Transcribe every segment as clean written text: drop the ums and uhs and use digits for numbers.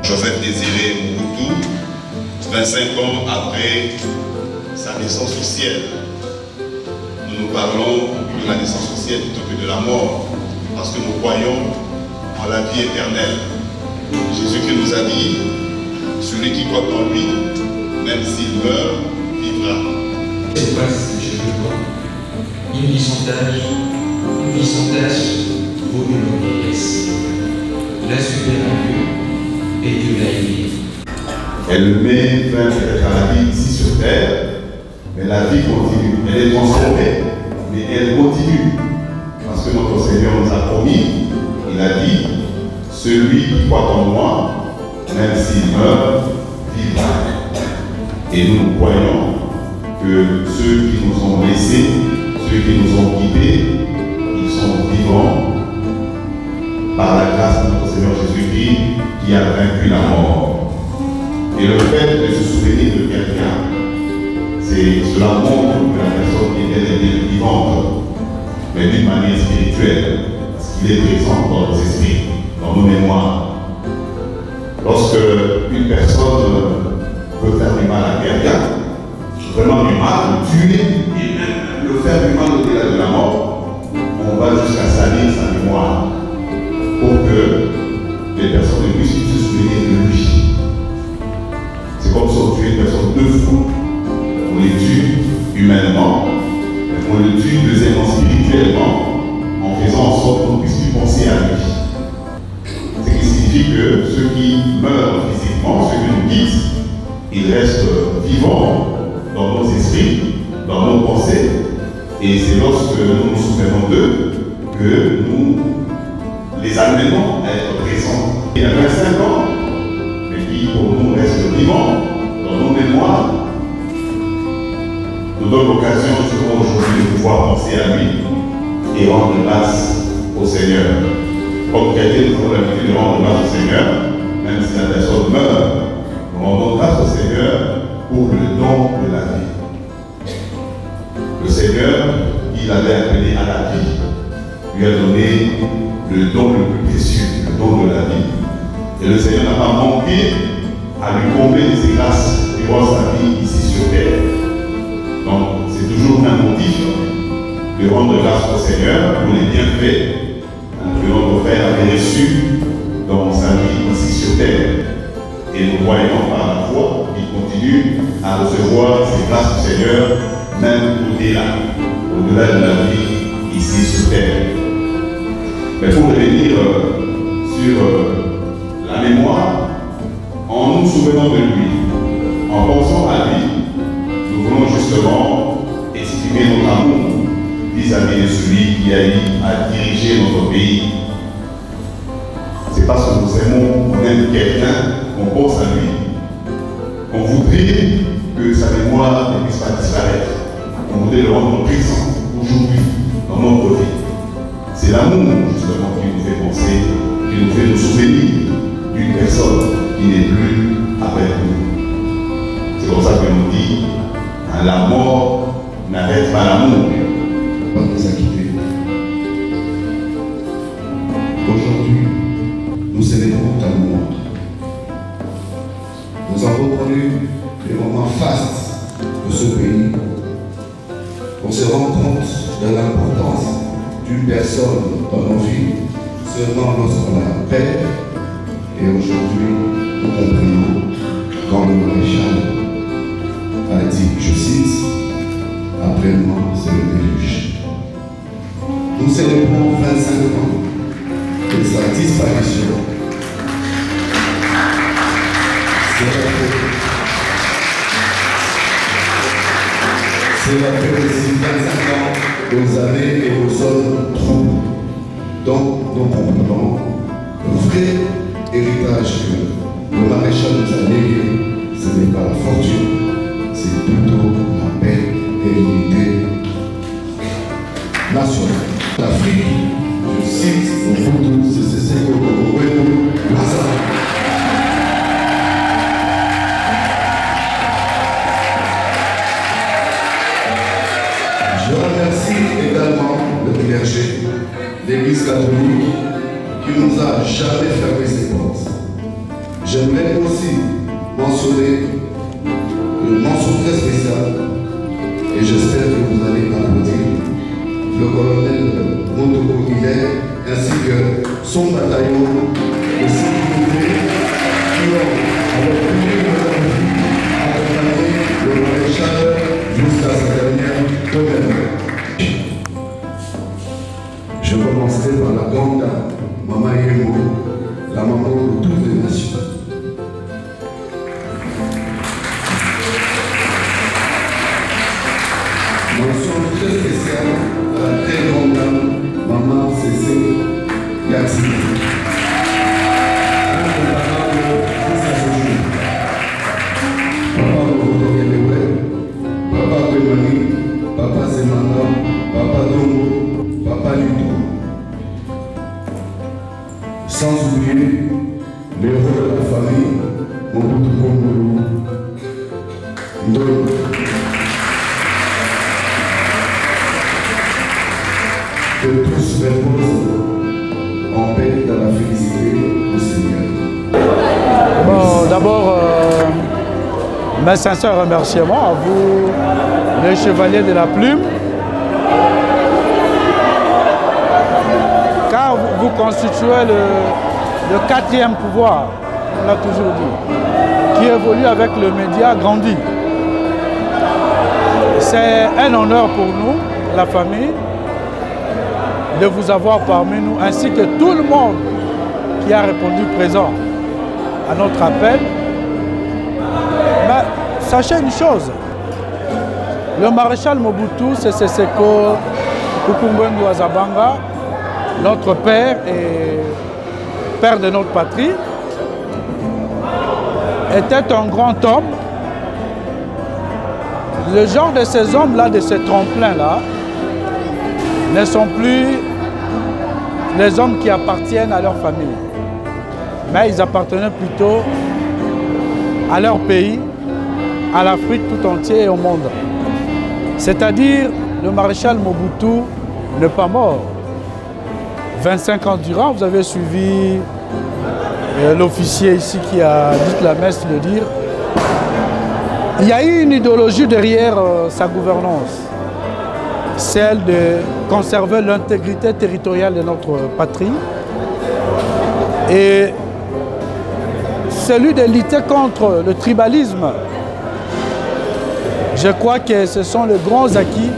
Joseph Désiré Mobutu, 25 ans après sa naissance au ciel. Nous parlons de la naissance au ciel plutôt que de la mort, parce que nous croyons en la vie éternelle. Jésus-Christ nous a dit, celui qui croit en lui, même s'il meurt, vivra. C'est pas ce que je veux voir. Une vie sans tâche vaut une vieillesse. La supérieure et Dieu l'a aimé. Elle met fin à la vie ici sur terre, mais la vie continue. Elle est transformée, mais elle continue. Parce que notre Seigneur nous a promis, il a dit, celui qui croit en moi, même s'il meurt, vivra. Et nous croyons que ceux qui nous ont laissés, ceux qui nous ont quittés, ils sont vivants par la grâce de notre Seigneur Jésus-Christ qui a vaincu la mort. Et le fait de se souvenir de quelqu'un, cela montre que la personne est vivante, mais d'une manière spirituelle, parce qu'il est présent dans nos esprits, dans nos mémoires. Lorsque une personne veut faire du mal à quelqu'un, vraiment du mal, le tuer et même le faire du mal au-delà de la mort, on va jusqu'à salir sa mémoire pour que les personnes ne puissent plus se souvenir de lui. C'est comme si on tuait une personne deux fois. On les tue humainement, mais on le tue deuxièmement spirituellement, en faisant en sorte qu'on ne puisse plus penser à lui. Ce qui signifie que ceux qui meurent physiquement, ceux qui nous quittent, ils restent vivants dans nos esprits, dans nos pensées, et c'est lorsque nous nous souvenons d'eux que nous les amenons à être présents. Il y a 25 ans, mais qui pour nous restent vivants dans nos mémoires, nous donne l'occasion justement aujourd'hui de pouvoir penser à lui et rendre grâce au Seigneur. Comme chrétiens, nous avons l'habitude de rendre grâce au Seigneur, même si la personne meurt, nous rendons grâce au Seigneur pour le don de la vie. Le Seigneur, qui l'avait appelé à la vie, lui a donné le don le plus précieux, le don de la vie. Et le Seigneur n'a pas manqué à lui combler de ses grâces durant sa vie ici sur terre. Donc, c'est toujours un motif de rendre grâce au Seigneur pour les bienfaits que notre Père avait reçus dans sa vie ici sur terre. Et nous voyons par la foi qu'il continue à recevoir ces grâces du Seigneur, même au-delà de la vie ici sur terre. Mais pour revenir sur la mémoire, en nous souvenant de lui, en pensant à lui, nous voulons justement exprimer notre amour vis-à-vis de celui qui a eu à diriger notre pays. C'est parce que nous aimons, on aime quelqu'un, qu'on pense à lui, qu'on voudrait que sa mémoire ne puisse pas disparaître. On voudrait le rendre présent aujourd'hui dans notre vie. C'est l'amour justement qui nous fait penser, qui nous fait nous souvenir d'une personne qui n'est plus avec nous. C'est comme ça que nous dit, la mort n'arrête pas l'amour. On va nous acquitter. Aujourd'hui, nous célébrons ta mémoire. Nous avons connu des moments fastes de ce pays. On se rend compte de l'importance d'une personne dans nos vies seulement lorsqu'on la perd. Et aujourd'hui, nous comprenons quand le maréchal a dit, je cite, après moi, c'est le déluge. Nous célébrons 25 ans de sa disparition. C'est après aussi 25 ans aux années et aux zones troubles. Donc, nous comprenons le vrai héritage que le maréchal nous a légué, ce n'est pas la fortune, c'est plutôt la paix et l'unité nationale. L'Afrique, je cite, au fond, c'est ce que nous voulons. Je remercie également le clergé, l'Église catholique, qui nous a jamais fermé ses portes. J'aimerais aussi mentionner une mention très spéciale, et j'espère que vous allez applaudir le colonel Montoko Hilaire ainsi que son bataillon de sécurité qui ont, avec accompagné le maréchal jusqu'à sa dernière demeure. Je commencerai par la grande dame, Maman Yemo, la maman de toutes les nations. Mention très spéciale à la très grande dame, Maman Cécé Yatsine. Papa Mokoto Kedewe, Papa Kwemani, Papa Zemanda, Papa Dongo, Papa Ludo. Sans oublier les héros de la famille, Mobutu Kongolo, Ndolo. Que tous reposent en paix dans la félicité au Seigneur. D'abord, mes sincères remerciements à vous, les chevaliers de la plume, car vous constituez le quatrième pouvoir, on l'a toujours dit, qui évolue avec le média grandi. C'est un honneur pour nous, la famille, de vous avoir parmi nous, ainsi que tout le monde qui a répondu présent à notre appel. Mais sachez une chose, le maréchal Mobutu Sese Seko Kukumbwendu wa Zabanga, notre père et père de notre patrie, était un grand homme. Le genre de ces hommes-là, de ces tremplins-là, ne sont plus les hommes qui appartiennent à leur famille. Mais ils appartenaient plutôt à leur pays, à l'Afrique tout entière et au monde. C'est-à-dire, le maréchal Mobutu n'est pas mort. 25 ans durant, vous avez suivi l'officier ici qui a dit la messe le dire. Il y a eu une idéologie derrière sa gouvernance, celle de conserver l'intégrité territoriale de notre patrie et celui de lutter contre le tribalisme. Je crois que ce sont les grands acquis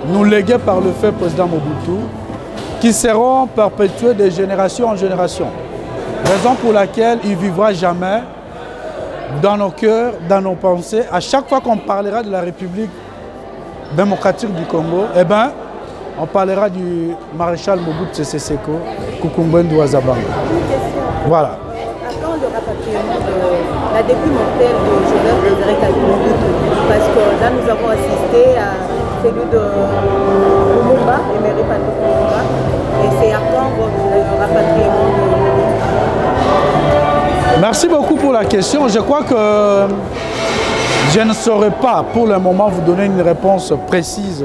nous légués par le fait président Mobutu qui seront perpétués de génération en génération. Raison pour laquelle il ne vivra jamais dans nos cœurs, dans nos pensées. À chaque fois qu'on parlera de la République démocratique du Congo, eh ben, on parlera du maréchal Mobutu Sese Seko Kukumbwendu wa Zabanga. Voilà. Attends le rapatriement de la dépouille mortelle de Joseph Frédéric Mobutu, parce que là nous avons assisté à celui de Lumumba, Emery Patrice Lumumba, et c'est attendre le rapatriement de Mobutu. Merci beaucoup pour la question. Je crois que je ne saurais pas pour le moment vous donner une réponse précise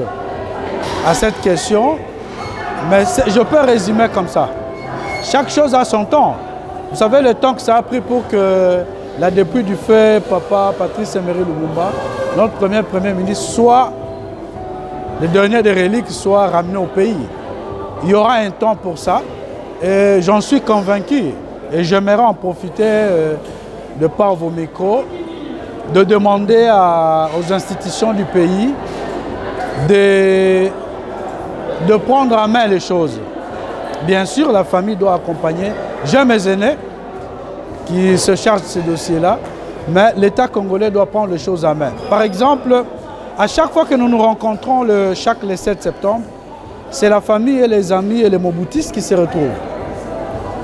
à cette question, mais je peux résumer comme ça. Chaque chose a son temps. Vous savez le temps que ça a pris pour que la dépouille du feu Papa Patrice Emery Lumumba, notre premier ministre, soit le dernier des reliques, soit ramené au pays. Il y aura un temps pour ça et j'en suis convaincu. Et j'aimerais en profiter de par vos micros, de demander aux institutions du pays de prendre en main les choses. Bien sûr, la famille doit accompagner. J'ai mes aînés qui se chargent de ces dossiers-là, mais l'État congolais doit prendre les choses en main. Par exemple, à chaque fois que nous nous rencontrons le 7 septembre, c'est la famille et les amis et les mobutistes qui se retrouvent.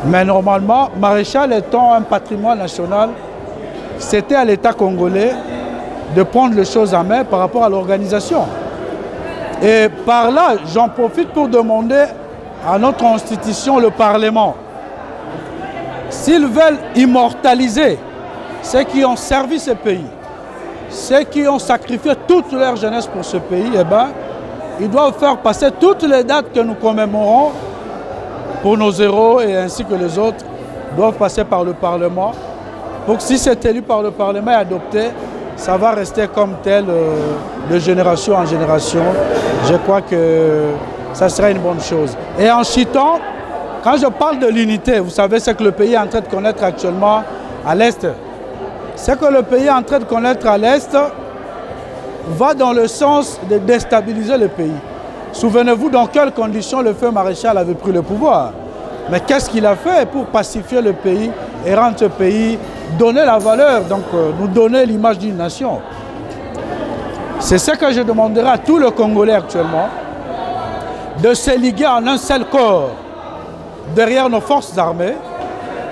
Mais normalement, maréchal étant un patrimoine national, c'était à l'État congolais de prendre les choses en main par rapport à l'organisation. Et par là, j'en profite pour demander à notre institution, le Parlement, s'ils veulent immortaliser ceux qui ont servi ce pays, ceux qui ont sacrifié toute leur jeunesse pour ce pays, eh ben, ils doivent faire passer toutes les dates que nous commémorons pour nos héros et ainsi que les autres doivent passer par le Parlement. Donc si c'est élu par le Parlement et adopté, ça va rester comme tel de génération en génération. Je crois que ça serait une bonne chose. Et en citant, quand je parle de l'unité, vous savez ce que le pays est en train de connaître actuellement à l'Est. Ce que le pays est en train de connaître à l'Est va dans le sens de déstabiliser le pays. Souvenez-vous dans quelles conditions le feu maréchal avait pris le pouvoir. Mais qu'est-ce qu'il a fait pour pacifier le pays et rendre ce pays, donner la valeur, donc nous donner l'image d'une nation. C'est ce que je demanderai à tous les Congolais actuellement, de se liguer en un seul corps derrière nos forces armées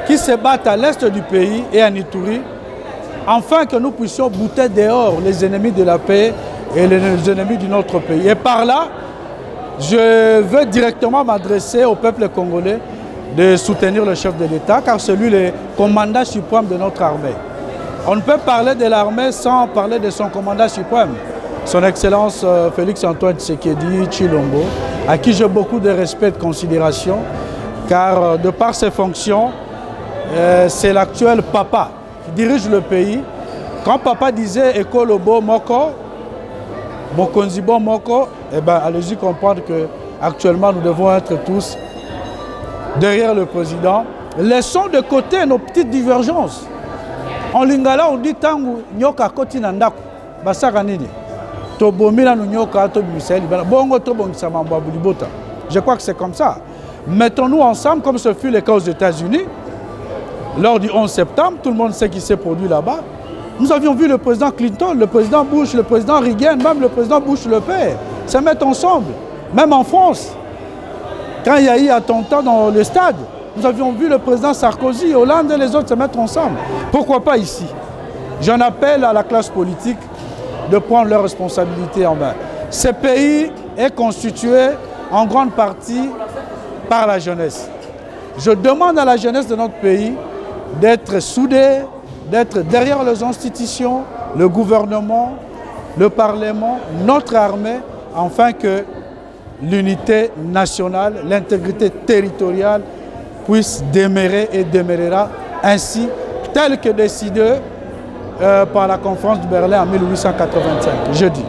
qui se battent à l'est du pays et à Ituri, afin que nous puissions bouter dehors les ennemis de la paix et les ennemis de notre pays. Et par là, je veux directement m'adresser au peuple congolais de soutenir le chef de l'État, car c'est lui le commandant suprême de notre armée. On ne peut parler de l'armée sans parler de son commandant suprême, son Excellence Félix Antoine Tshisekedi Tshilombo, à qui j'ai beaucoup de respect et de considération, car de par ses fonctions, c'est l'actuel papa qui dirige le pays, quand papa disait Ekolobo Moko, Mokonzibo Moko, eh ben, allez-y comprendre qu'actuellement nous devons être tous derrière le président. Laissons de côté nos petites divergences. En lingala, on dit tangu nyoka koti nandaku, basaka nini. Tobomila nu nyoka to biseli, bongo to bongisa mambo bulibota. Je crois que c'est comme ça. Mettons-nous ensemble, comme ce fut le cas aux États-Unis, lors du 11 septembre, tout le monde sait qui s'est produit là-bas. Nous avions vu le président Clinton, le président Bush, le président Reagan, même le président Bush le père, se mettre ensemble. Même en France, quand il y a eu attentat dans le stade, nous avions vu le président Sarkozy, Hollande et les autres se mettre ensemble. Pourquoi pas ici? J'en appelle à la classe politique de prendre leurs responsabilités en main. Ce pays est constitué en grande partie par la jeunesse. Je demande à la jeunesse de notre pays d'être soudée, d'être derrière les institutions, le gouvernement, le Parlement, notre armée, afin que l'unité nationale, l'intégrité territoriale puisse demeurer et demeurera ainsi, tel que décidé par la conférence de Berlin en 1885, jeudi.